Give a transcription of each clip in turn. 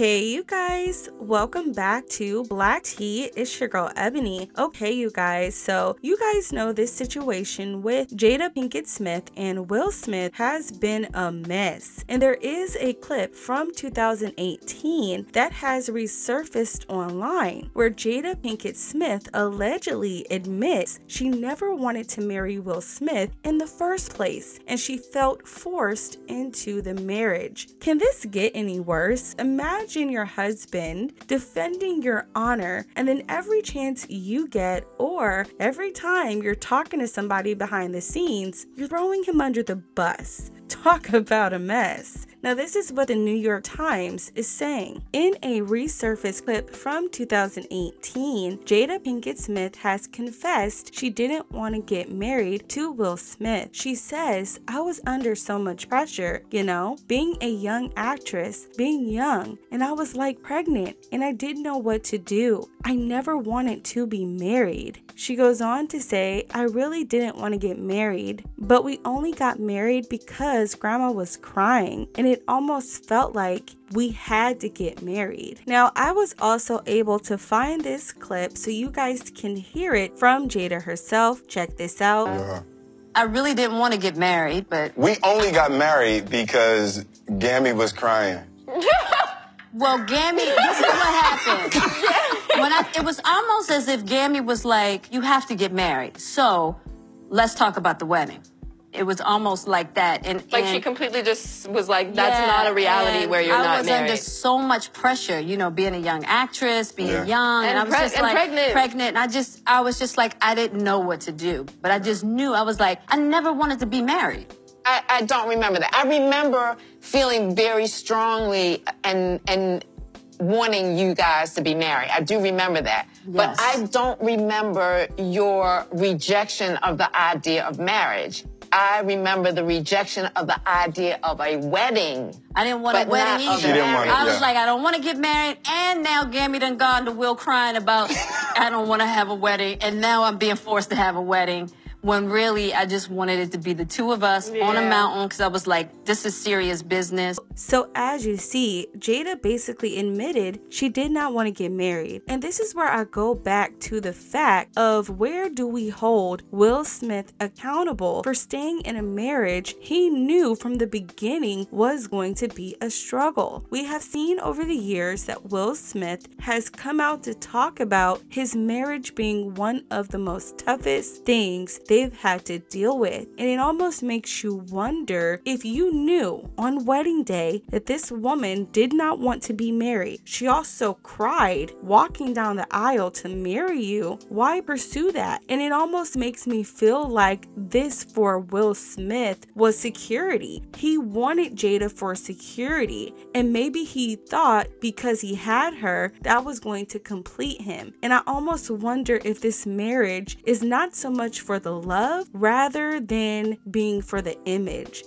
Hey you guys, welcome back to Black Tea. It's your girl Ebony. Okay you guys, so you guys know this situation with Jada Pinkett Smith and Will Smith has been a mess. And there is a clip from 2018 that has resurfaced online where Jada Pinkett Smith allegedly admits she never wanted to marry Will Smith in the first place and she felt forced into the marriage. Can this get any worse? Imagine your husband defending your honor and then every chance you get or every time you're talking to somebody behind the scenes, you're throwing him under the bus. Talk about a mess. Now this is what the New York Times is saying. In a resurfaced clip from 2018, Jada Pinkett Smith has confessed she didn't want to get married to Will Smith. She says, "I was under so much pressure, you know, being a young actress, being young, and I was like pregnant and I didn't know what to do. I never wanted to be married." She goes on to say, "I really didn't want to get married, but we only got married because grandma was crying and it almost felt like we had to get married." Now, I was also able to find this clip so you guys can hear it from Jada herself. Check this out. I really didn't want to get married, but... We only got married because Gammy was crying. Well, Gammy, this is what happened. It was almost as if Gammy was like, "You have to get married, so let's talk about the wedding." It was almost like that. And she completely just was like, that's not a reality where you're not married. I was under so much pressure, you know, being a young actress, being young. And I was just like pregnant. And I was just like, I didn't know what to do. But I just knew, I was like, I never wanted to be married. I don't remember that. I remember feeling very strongly and wanting you guys to be married. I do remember that. Yes. But I don't remember your rejection of the idea of marriage. I remember the rejection of the idea of a wedding. I didn't want a wedding either. She didn't want it, I was like, I don't want to get married. And now Gammy done gone to Will crying about, I don't want to have a wedding. And now I'm being forced to have a wedding. When really, I just wanted it to be the two of us on a mountain because I was like, this is serious business. So as you see, Jada basically admitted she did not want to get married. And this is where I go back to the fact of where do we hold Will Smith accountable for staying in a marriage he knew from the beginning was going to be a struggle. We have seen over the years that Will Smith has come out to talk about his marriage being one of the most toughest things they've had to deal with. And it almost makes you wonder if you knew on wedding day that this woman did not want to be married. She also cried walking down the aisle to marry you. Why pursue that? And it almost makes me feel like this for Will Smith was security. He wanted Jada for security. And maybe he thought because he had her, that was going to complete him. And I almost wonder if this marriage is not so much for the love rather than being for the image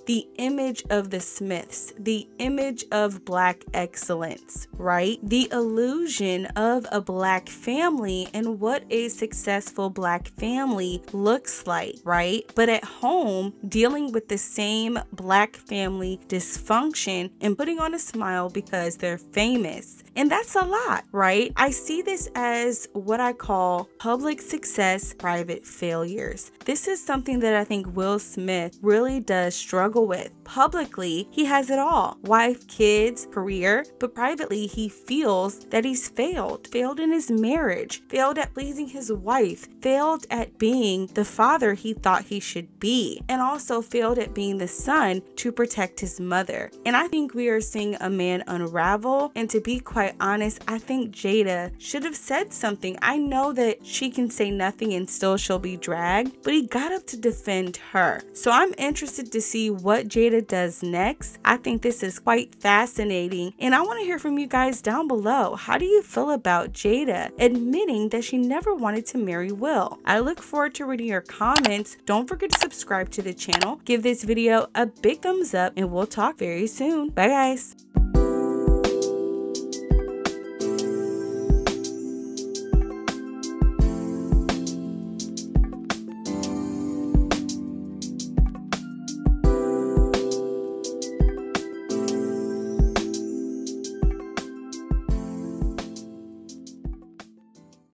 of the Smiths, the image of Black excellence, right? The illusion of a Black family and what a successful Black family looks like, right? But at home, dealing with the same Black family dysfunction and putting on a smile because they're famous. And that's a lot, right? I see this as what I call public success, private failures. This is something that I think Will Smith really does struggle with. Publicly, he has it all. Wife, kids, career, but privately, he feels that he's failed in his marriage, failed at pleasing his wife, failed at being the father he thought he should be, and also failed at being the son to protect his mother. And I think we are seeing a man unravel, and to be quite honest, I think Jada should have said something. I know that she can say nothing and still she'll be dragged, but he got up to defend her. So I'm interested to see what Jada does next. I think this is quite fascinating, and I want to hear from you guys down below. How do you feel about Jada admitting that she never wanted to marry Will? I look forward to reading your comments. Don't forget to subscribe to the channel, give this video a big thumbs up, and we'll talk very soon. Bye guys.